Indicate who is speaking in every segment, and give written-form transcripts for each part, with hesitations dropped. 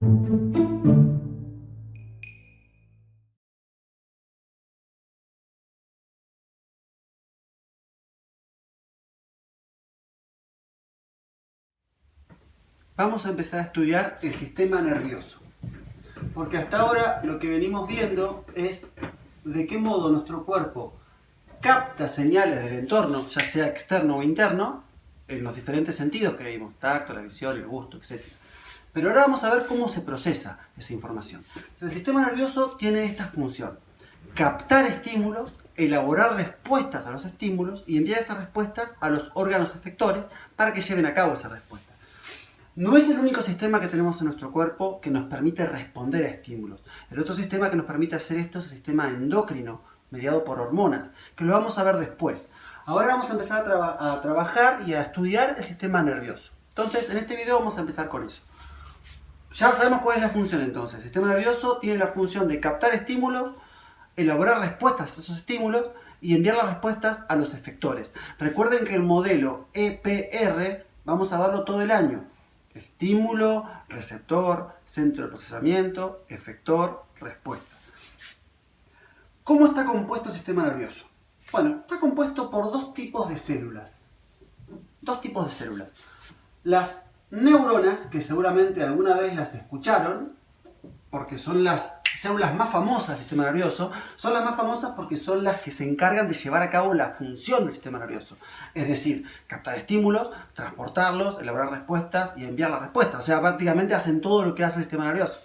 Speaker 1: Vamos a empezar a estudiar el sistema nervioso. Porque hasta ahora lo que venimos viendo es de qué modo nuestro cuerpo capta señales del entorno, ya sea externo o interno, en los diferentes sentidos que vimos, tacto, la visión, el gusto, etc. Pero ahora vamos a ver cómo se procesa esa información. Entonces, el sistema nervioso tiene esta función: captar estímulos, elaborar respuestas a los estímulos y enviar esas respuestas a los órganos efectores para que lleven a cabo esa respuesta. No es el único sistema que tenemos en nuestro cuerpo que nos permite responder a estímulos. El otro sistema que nos permite hacer esto es el sistema endocrino, mediado por hormonas, que lo vamos a ver después. Ahora vamos a empezar a trabajar y a estudiar el sistema nervioso. Entonces, en este video vamos a empezar con eso. Ya sabemos cuál es la función entonces. El sistema nervioso tiene la función de captar estímulos, elaborar respuestas a esos estímulos y enviar las respuestas a los efectores. Recuerden que el modelo EPR vamos a verlo todo el año. Estímulo, receptor, centro de procesamiento, efector, respuesta. ¿Cómo está compuesto el sistema nervioso? Bueno, está compuesto por dos tipos de células. Las neuronas, que seguramente alguna vez las escucharon, porque son las células más famosas del sistema nervioso, son las más famosas porque son las que se encargan de llevar a cabo la función del sistema nervioso. Es decir, captar estímulos, transportarlos, elaborar respuestas y enviar las respuestas. O sea, prácticamente hacen todo lo que hace el sistema nervioso.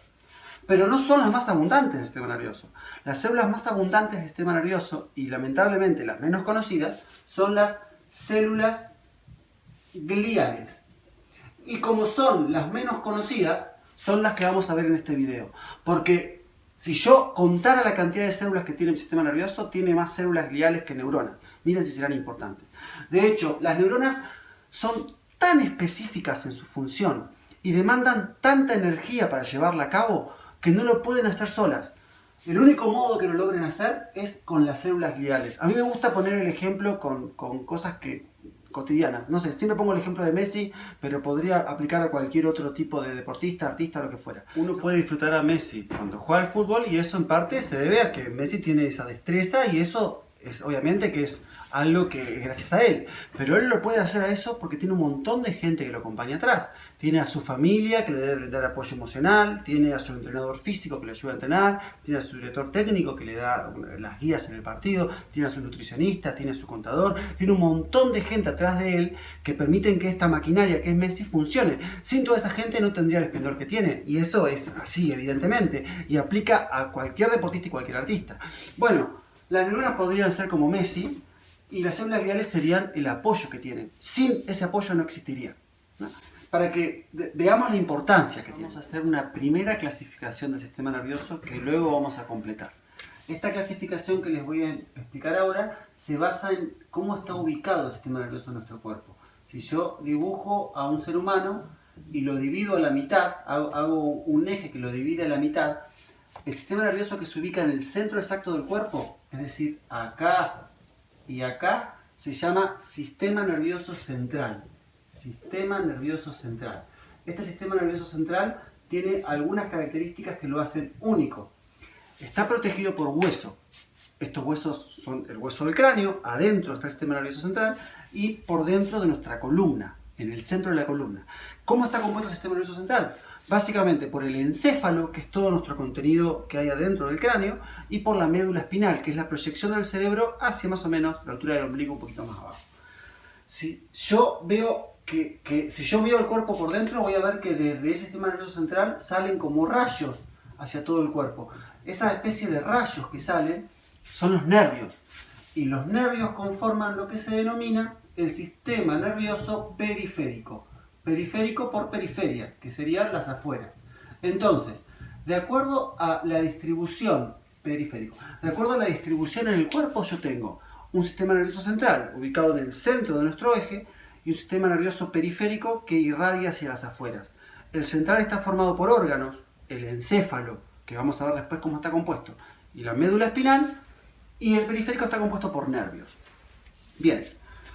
Speaker 1: Pero no son las más abundantes del sistema nervioso. Las células más abundantes del sistema nervioso, y lamentablemente las menos conocidas, son las células gliales. Y como son las menos conocidas, son las que vamos a ver en este video. Porque si yo contara la cantidad de células que tiene el sistema nervioso, tiene más células gliales que neuronas. Miren si serán importantes. De hecho, las neuronas son tan específicas en su función y demandan tanta energía para llevarla a cabo que no lo pueden hacer solas. El único modo que lo logren hacer es con las células gliales. A mí me gusta poner el ejemplo con cosas cotidianas. No sé, siempre pongo el ejemplo de Messi, pero podría aplicar a cualquier otro tipo de deportista, artista, lo que fuera. Uno puede disfrutar a Messi cuando juega al fútbol y eso en parte se debe a que Messi tiene esa destreza y eso es obviamente que es algo que es gracias a él. Pero él lo puede hacer a eso porque tiene un montón de gente que lo acompaña atrás. Tiene a su familia que le debe brindar apoyo emocional, tiene a su entrenador físico que le ayuda a entrenar, tiene a su director técnico que le da las guías en el partido, tiene a su nutricionista, tiene a su contador, tiene un montón de gente atrás de él que permiten que esta maquinaria que es Messi funcione. Sin toda esa gente no tendría el esplendor que tiene, y eso es así evidentemente, y aplica a cualquier deportista y cualquier artista. Bueno, las neuronas podrían ser como Messi y las células gliales serían el apoyo que tienen. Sin ese apoyo no existiría, ¿no? Para que veamos la importancia que tiene. Vamos a hacer una primera clasificación del sistema nervioso que luego vamos a completar. Esta clasificación que les voy a explicar ahora se basa en cómo está ubicado el sistema nervioso en nuestro cuerpo. Si yo dibujo a un ser humano y lo divido a la mitad, hago un eje que lo divide a la mitad, el sistema nervioso que se ubica en el centro exacto del cuerpo, es decir, acá y acá, se llama sistema nervioso central. Sistema nervioso central. Este sistema nervioso central tiene algunas características que lo hacen único. Está protegido por hueso. Estos huesos son el hueso del cráneo, adentro está el sistema nervioso central y por dentro de nuestra columna, en el centro de la columna. ¿Cómo está compuesto el sistema nervioso central? Básicamente por el encéfalo, que es todo nuestro contenido que hay adentro del cráneo, y por la médula espinal, que es la proyección del cerebro hacia más o menos la altura del ombligo, un poquito más abajo. Si yo veo el cuerpo por dentro, voy a ver que desde ese sistema nervioso central salen como rayos hacia todo el cuerpo. Esa especie de rayos que salen son los nervios. Y los nervios conforman lo que se denomina el sistema nervioso periférico. Periférico por periferia, que serían las afueras. Entonces, de acuerdo a la distribución periférico, de acuerdo a la distribución en el cuerpo, yo tengo un sistema nervioso central ubicado en el centro de nuestro eje y un sistema nervioso periférico que irradia hacia las afueras. El central está formado por órganos, el encéfalo, que vamos a ver después cómo está compuesto, y la médula espinal, y el periférico está compuesto por nervios. Bien,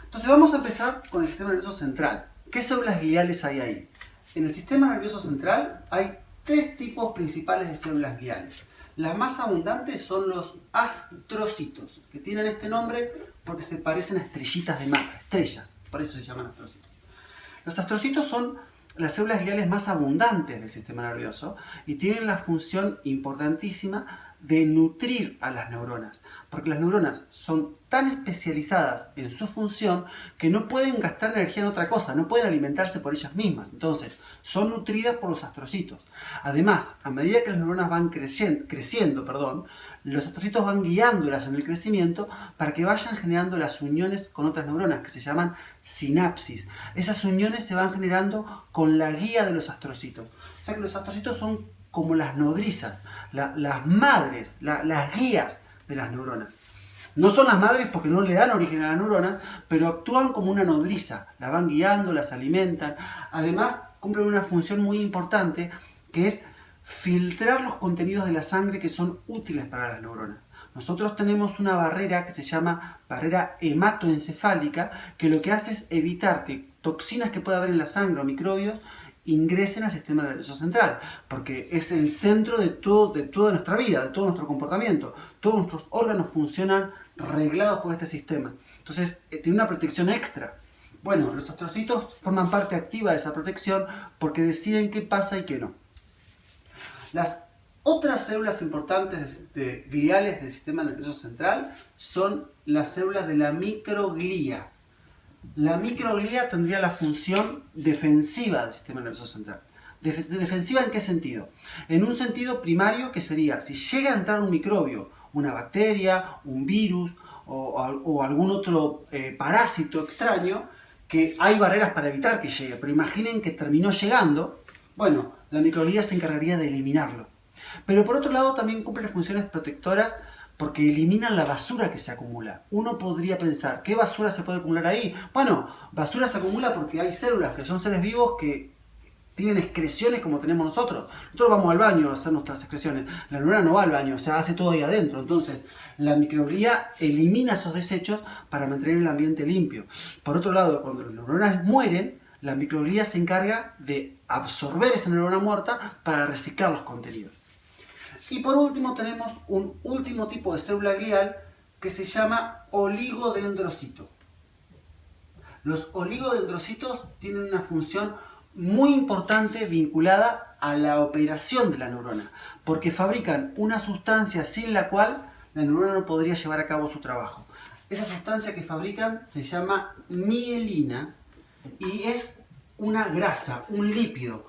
Speaker 1: entonces vamos a empezar con el sistema nervioso central. ¿Qué células gliales hay ahí? En el sistema nervioso central hay tres tipos principales de células gliales. Las más abundantes son los astrocitos, que tienen este nombre porque se parecen a estrellitas de mar, estrellas, por eso se llaman astrocitos. Los astrocitos son las células gliales más abundantes del sistema nervioso y tienen la función importantísima de nutrir a las neuronas, porque las neuronas son tan especializadas en su función que no pueden gastar energía en otra cosa, no pueden alimentarse por ellas mismas, entonces son nutridas por los astrocitos. Además, a medida que las neuronas van creciendo, los astrocitos van guiándolas en el crecimiento para que vayan generando las uniones con otras neuronas que se llaman sinapsis. Esas uniones se van generando con la guía de los astrocitos. O sea que los astrocitos son como las nodrizas, las madres, las guías de las neuronas. No son las madres porque no le dan origen a las neuronas, pero actúan como una nodriza, las van guiando, las alimentan. Además, cumplen una función muy importante que es filtrar los contenidos de la sangre que son útiles para las neuronas. Nosotros tenemos una barrera que se llama barrera hematoencefálica, que lo que hace es evitar que toxinas que pueda haber en la sangre o microbios ingresen al sistema nervioso central, porque es el centro de toda nuestra vida, de todo nuestro comportamiento. Todos nuestros órganos funcionan reglados por este sistema. Entonces, tiene una protección extra. Bueno, los astrocitos forman parte activa de esa protección porque deciden qué pasa y qué no. Las otras células importantes gliales del sistema nervioso central son las células de la microglía. La microglía tendría la función defensiva del sistema nervioso central. ¿Defensiva en qué sentido? En un sentido primario, que sería, si llega a entrar un microbio, una bacteria, un virus o algún otro parásito extraño, que hay barreras para evitar que llegue, pero imaginen que terminó llegando, bueno, la microglía se encargaría de eliminarlo. Pero por otro lado también cumple funciones protectoras porque eliminan la basura que se acumula. Uno podría pensar, ¿qué basura se puede acumular ahí? Bueno, basura se acumula porque hay células que son seres vivos que tienen excreciones como tenemos nosotros. Nosotros vamos al baño a hacer nuestras excreciones. La neurona no va al baño, o sea, hace todo ahí adentro. Entonces, la microglía elimina esos desechos para mantener el ambiente limpio. Por otro lado, cuando las neuronas mueren, la microglía se encarga de absorber esa neurona muerta para reciclar los contenidos. Y por último tenemos un último tipo de célula glial que se llama oligodendrocito. Los oligodendrocitos tienen una función muy importante vinculada a la operación de la neurona, porque fabrican una sustancia sin la cual la neurona no podría llevar a cabo su trabajo. Esa sustancia que fabrican se llama mielina y es una grasa, un lípido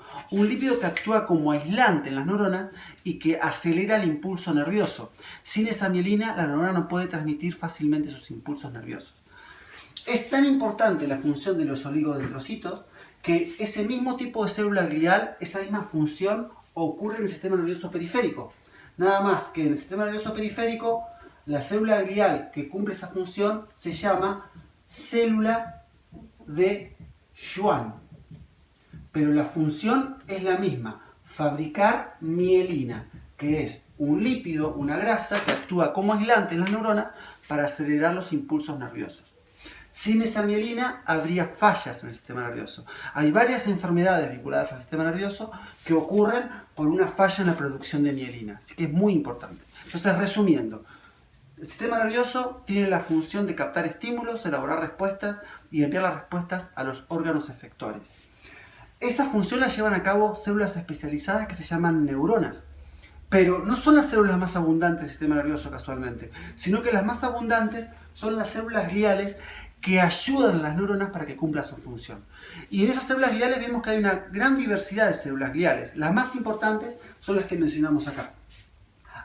Speaker 1: que actúa como aislante en las neuronas y que acelera el impulso nervioso. Sin esa mielina, la neurona no puede transmitir fácilmente sus impulsos nerviosos. Es tan importante la función de los oligodendrocitos que ese mismo tipo de célula glial, esa misma función, ocurre en el sistema nervioso periférico. Nada más que en el sistema nervioso periférico, la célula glial que cumple esa función se llama célula de Schwann. Pero la función es la misma, fabricar mielina, que es un lípido, una grasa que actúa como aislante en las neuronas para acelerar los impulsos nerviosos. Sin esa mielina habría fallas en el sistema nervioso. Hay varias enfermedades vinculadas al sistema nervioso que ocurren por una falla en la producción de mielina, así que es muy importante. Entonces, resumiendo, el sistema nervioso tiene la función de captar estímulos, elaborar respuestas y enviar las respuestas a los órganos efectores. Esa función la llevan a cabo células especializadas que se llaman neuronas. Pero no son las células más abundantes del sistema nervioso casualmente, sino que las más abundantes son las células gliales que ayudan a las neuronas para que cumplan su función. Y en esas células gliales vemos que hay una gran diversidad de células gliales. Las más importantes son las que mencionamos acá.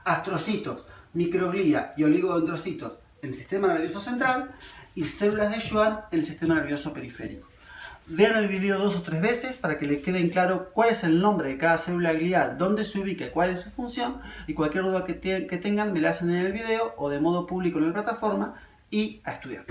Speaker 1: Astrocitos, microglía y oligodendrocitos en el sistema nervioso central y células de Schwann en el sistema nervioso periférico. Vean el video 2 o 3 veces para que les quede claro cuál es el nombre de cada célula glial, dónde se ubica y cuál es su función, y cualquier duda que tengan me la hacen en el video o de modo público en la plataforma y a estudiar.